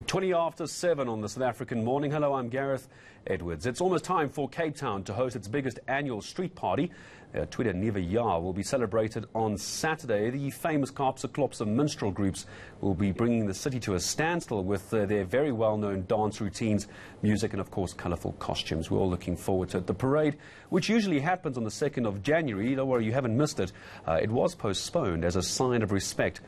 20 after 7 on the South African morning. Hello, I'm Gareth Edwards. It's almost time for Cape Town to host its biggest annual street party. Tweede Nuwe Jaar will be celebrated on Saturday. The famous Kaapse Klopse minstrel groups will be bringing the city to a standstill with their very well-known dance routines, music and, of course, colourful costumes. We're all looking forward to it. The parade, which usually happens on the 2nd of January, don't worry, you haven't missed it, it was postponed as a sign of respect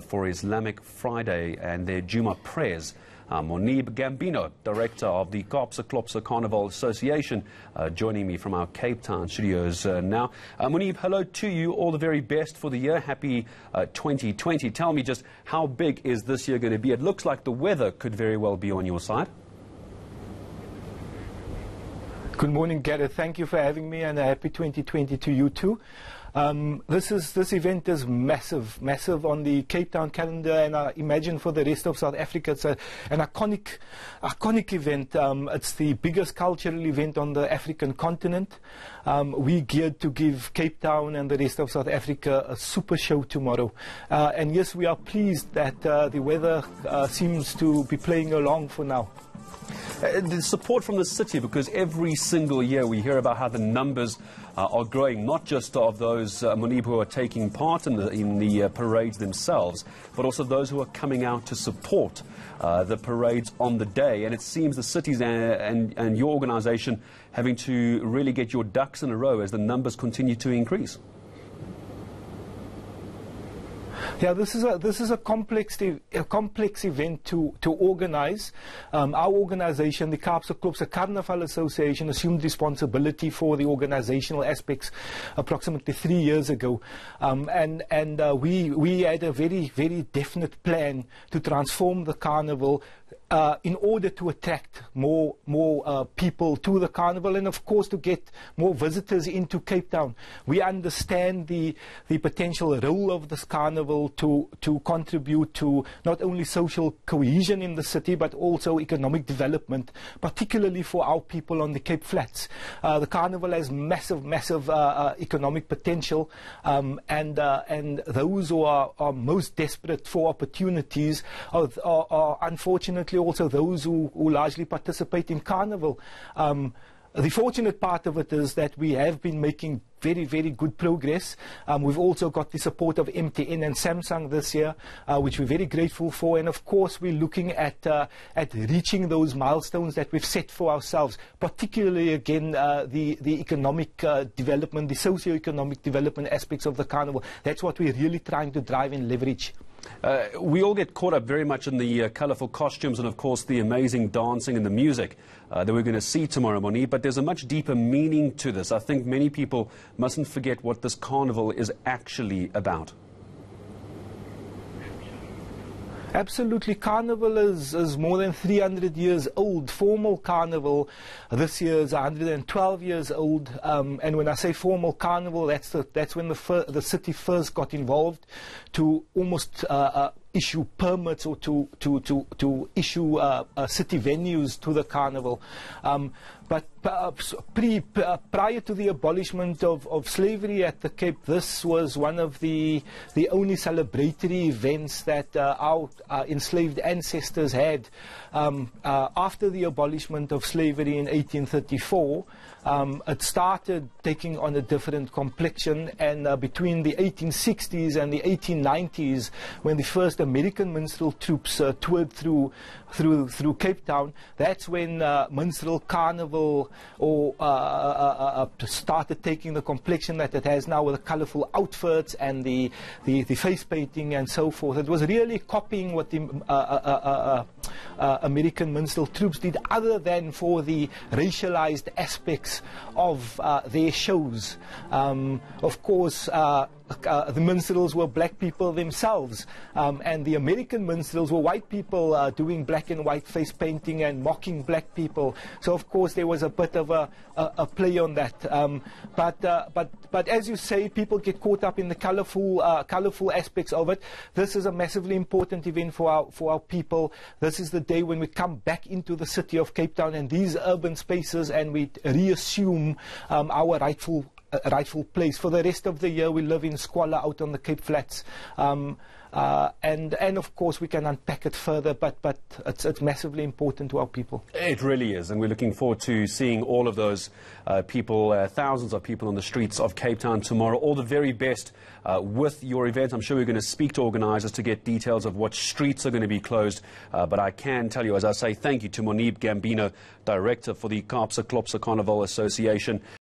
for Islamic Friday and their Juma prayers. Monib Gambino, director of the Kaapse Klopse Carnival Association, joining me from our Cape Town studios now. Monib, hello to you. All the very best for the year. Happy 2020. Tell me just how big is this year going to be? It looks like the weather could very well be on your side. Good morning, Gareth. Thank you for having me, and a happy 2020 to you too. This event is massive on the Cape Town calendar, and I imagine for the rest of South Africa it's an iconic event. It's the biggest cultural event on the African continent. We geared to give Cape Town and the rest of South Africa a super show tomorrow. And yes, we are pleased that the weather seems to be playing along for now. The support from the city, because every single year we hear about how the numbers are growing, not just of those Monib who are taking part in the parades themselves, but also those who are coming out to support the parades on the day. And it seems the cities and your organisation having to really get your ducks in a row as the numbers continue to increase. Yeah, this is a complex event to organize. Our organization, the Kaapse Klopse Carnival Association, assumed responsibility for the organizational aspects approximately 3 years ago, and we had a very definite plan to transform the carnival in order to attract more people to the carnival, and of course to get more visitors into Cape Town. We understand the potential role of this carnival to contribute to not only social cohesion in the city but also economic development, particularly for our people on the Cape Flats. The carnival has massive economic potential, and those who are most desperate for opportunities are unfortunately also those who largely participate in carnival. The fortunate part of it is that we have been making very good progress. We've also got the support of MTN and Samsung this year, which we're very grateful for. And of course, we're looking at reaching those milestones that we've set for ourselves, particularly again the economic development, the socio-economic development aspects of the carnival. That's what we're really trying to drive and leverage. We all get caught up very much in the colourful costumes and, of course, the amazing dancing and the music that we're going to see tomorrow morning. But there's a much deeper meaning to this. I think many people mustn't forget what this carnival is actually about. Absolutely. Carnival is more than 300 years old. Formal carnival this year is 112 years old. And when I say formal carnival, that's when the city first got involved to almost issue permits or to issue city venues to the carnival. But prior to the abolishment of slavery at the Cape, this was one of the only celebratory events that our enslaved ancestors had. After the abolishment of slavery in 1834, it started taking on a different complexion, and between the 1860s and the 1890s, when the first American minstrel troops toured through Cape Town, that's when minstrel carnival started taking the complexion that it has now, with the colourful outfits and the face painting and so forth. It was really copying what the American minstrel troops did, other than for the racialized aspects of their shows. Of course, the minstrels were black people themselves, and the American minstrels were white people doing black and white face painting and mocking black people. So of course there was a bit of a play on that. But as you say, people get caught up in the colourful aspects of it. This is a massively important event for our people. This is the day when we come back into the city of Cape Town and these urban spaces, and we reassume our rightful place. For the rest of the year, we live in squalor out on the Cape Flats. and of course we can unpack it further, but it's massively important to our people. It really is, and we're looking forward to seeing all of those people, thousands of people on the streets of Cape Town tomorrow. All the very best with your event. I'm sure we're going to speak to organisers to get details of what streets are going to be closed, but I can tell you, as I say, thank you to Monib Gambino, Director for the Kaapse Klopse Carnival Association.